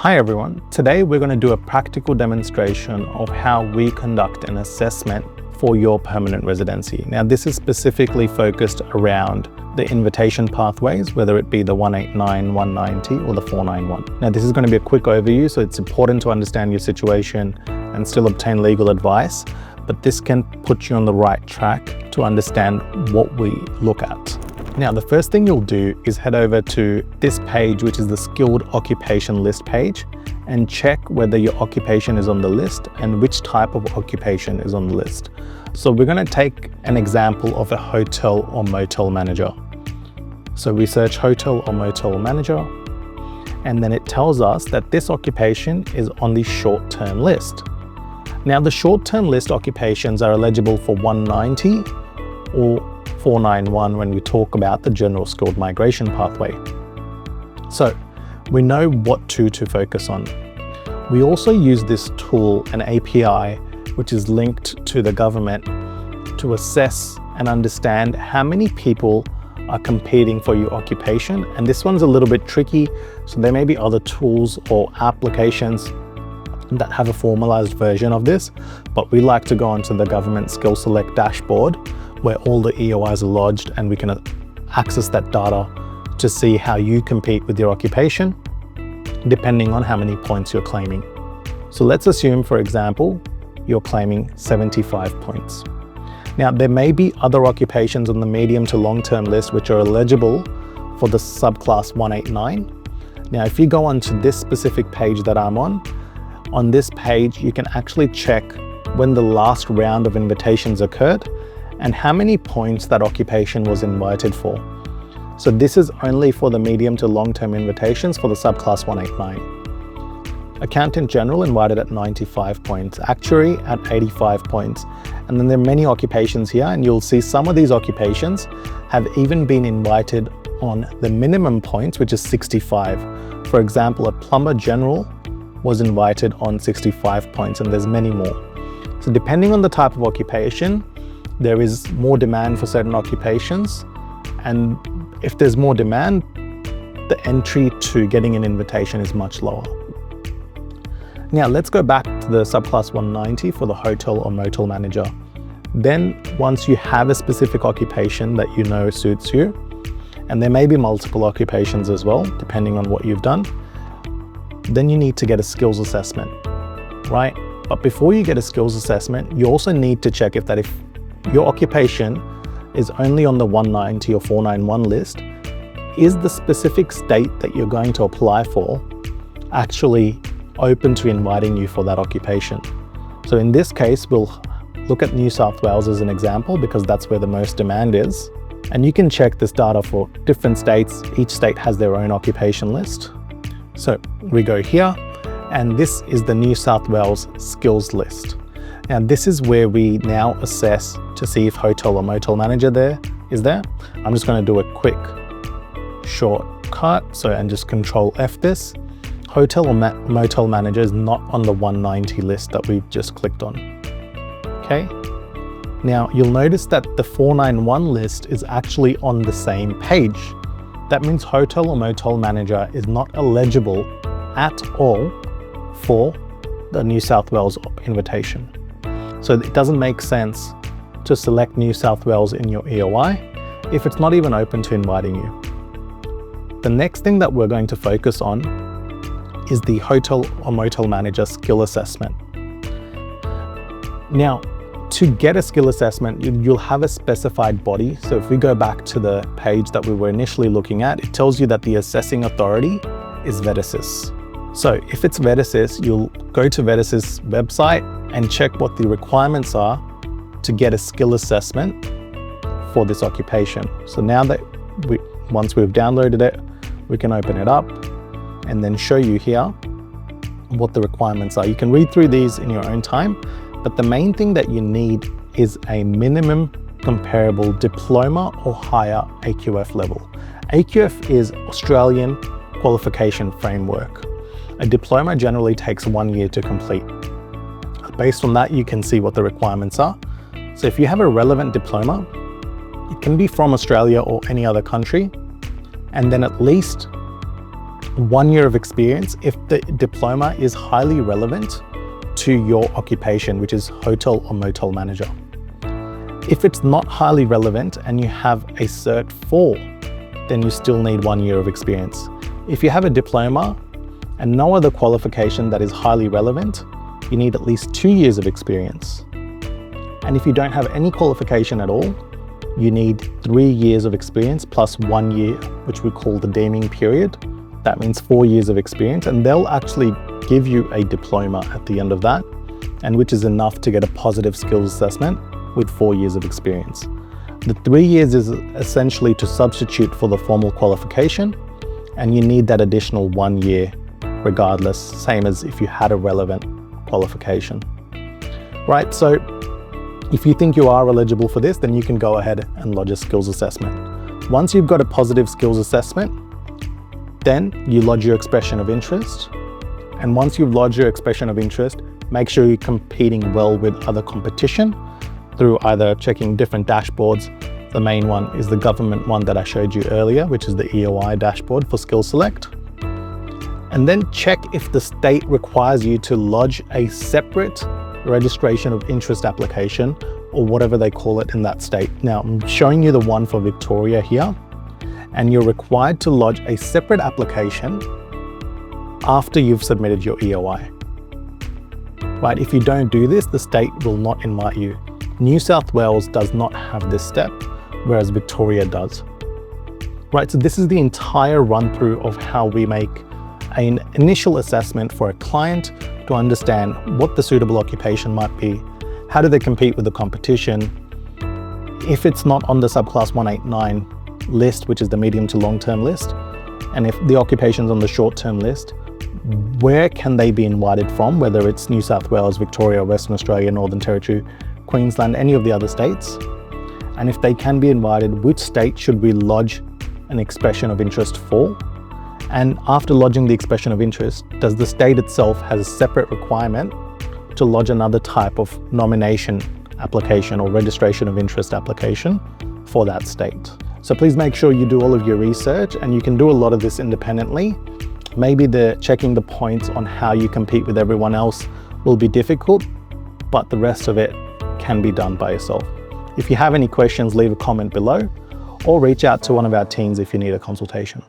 Hi everyone, today we're going to do a practical demonstration of how we conduct an assessment for your permanent residency. Now this is specifically focused around the invitation pathways, whether it be the 189, 190 or the 491. Now this is going to be a quick overview, so it's important to understand your situation and still obtain legal advice, but this can put you on the right track to understand what we look at. Now, the first thing you'll do is head over to this page, which is the skilled occupation list page, and check whether your occupation is on the list and which type of occupation is on the list. So we're going to take an example of a hotel or motel manager. So we search hotel or motel manager, and then it tells us that this occupation is on the short-term list. Now, the short-term list occupations are eligible for 190 or 491 when we talk about the general skilled migration pathway. So we know what to focus on. We also use this tool, an API, which is linked to the government to assess and understand how many people are competing for your occupation. And this one's a little bit tricky, so there may be other tools or applications that have a formalized version of this, but we like to go onto the government SkillSelect dashboard where all the EOIs are lodged, and we can access that data to see how you compete with your occupation, depending on how many points you're claiming. So let's assume, for example, you're claiming 75 points. Now, there may be other occupations on the medium to long-term list which are eligible for the subclass 189. Now, if you go onto this specific page that I'm on this page, you can actually check when the last round of invitations occurred and how many points that occupation was invited for. So this is only for the medium to long-term invitations for the subclass 189. Accountant General invited at 95 points, Actuary at 85 points, and then there are many occupations here, and you'll see some of these occupations have even been invited on the minimum points, which is 65. For example, a Plumber General was invited on 65 points, and there's many more. So depending on the type of occupation, there is more demand for certain occupations, and if there's more demand, the entry to getting an invitation is much lower. Now let's go back to the subclass 190 for the hotel or motel manager. Then once you have a specific occupation that you know suits you, and there may be multiple occupations as well, depending on what you've done, then you need to get a skills assessment, right? But before you get a skills assessment, you also need to check if your occupation is only on the 190 or 491 list, is the specific state that you're going to apply for actually open to inviting you for that occupation? So in this case, we'll look at New South Wales as an example because that's where the most demand is. And you can check this data for different states. Each state has their own occupation list. So we go here, and this is the New South Wales skills list. Now this is where we now assess to see if hotel or motel manager is there. I'm just going to do a quick shortcut, and just Control F this. Hotel or motel manager is not on the 190 list that we've just clicked on. Okay. Now you'll notice that the 491 list is actually on the same page. That means hotel or motel manager is not eligible at all for the New South Wales invitation. So it doesn't make sense to select New South Wales in your EOI if it's not even open to inviting you. The next thing that we're going to focus on is the hotel or motel manager skill assessment. Now, to get a skill assessment, you'll have a specified body. So if we go back to the page that we were initially looking at, it tells you that the assessing authority is VETASSES. So if it's VETASSES, you'll go to VETASSES website and check what the requirements are to get a skill assessment for this occupation. So now that once we've downloaded it, we can open it up and then show you here what the requirements are. You can read through these in your own time, but the main thing that you need is a minimum comparable diploma or higher AQF level. AQF is Australian Qualification Framework. A diploma generally takes 1 year to complete. Based on that, you can see what the requirements are. So if you have a relevant diploma, it can be from Australia or any other country, and then at least 1 year of experience if the diploma is highly relevant to your occupation, which is hotel or motel manager. If it's not highly relevant and you have a Cert 4, then you still need 1 year of experience. If you have a diploma and no other qualification that is highly relevant, you need at least 2 years of experience. And if you don't have any qualification at all, you need 3 years of experience plus 1 year, which we call the deeming period. That means 4 years of experience, and they'll actually give you a diploma at the end of that, and which is enough to get a positive skills assessment with 4 years of experience. The 3 years is essentially to substitute for the formal qualification, and you need that additional 1 year regardless, same as if you had a relevant qualification. Right, so if you think you are eligible for this, then you can go ahead and lodge a skills assessment. Once you've got a positive skills assessment, then you lodge your expression of interest. And once you've lodged your expression of interest, make sure you're competing well with other competition through either checking different dashboards. The main one is the government one that I showed you earlier, which is the EOI dashboard for SkillSelect. And then check if the state requires you to lodge a separate registration of interest application, or whatever they call it in that state. Now, I'm showing you the one for Victoria here, and you're required to lodge a separate application after you've submitted your EOI. Right, if you don't do this, the state will not invite you. New South Wales does not have this step, whereas Victoria does. Right, so this is the entire run through of how we make an initial assessment for a client to understand what the suitable occupation might be, how do they compete with the competition, if it's not on the Subclass 189 list, which is the medium to long-term list, and if the occupation's on the short-term list, where can they be invited from, whether it's New South Wales, Victoria, Western Australia, Northern Territory, Queensland, any of the other states. And if they can be invited, which state should we lodge an expression of interest for? And after lodging the expression of interest, does the state itself has a separate requirement to lodge another type of nomination application or registration of interest application for that state? So please make sure you do all of your research, and you can do a lot of this independently. Maybe checking the points on how you compete with everyone else will be difficult, but the rest of it can be done by yourself. If you have any questions, leave a comment below or reach out to one of our teams if you need a consultation.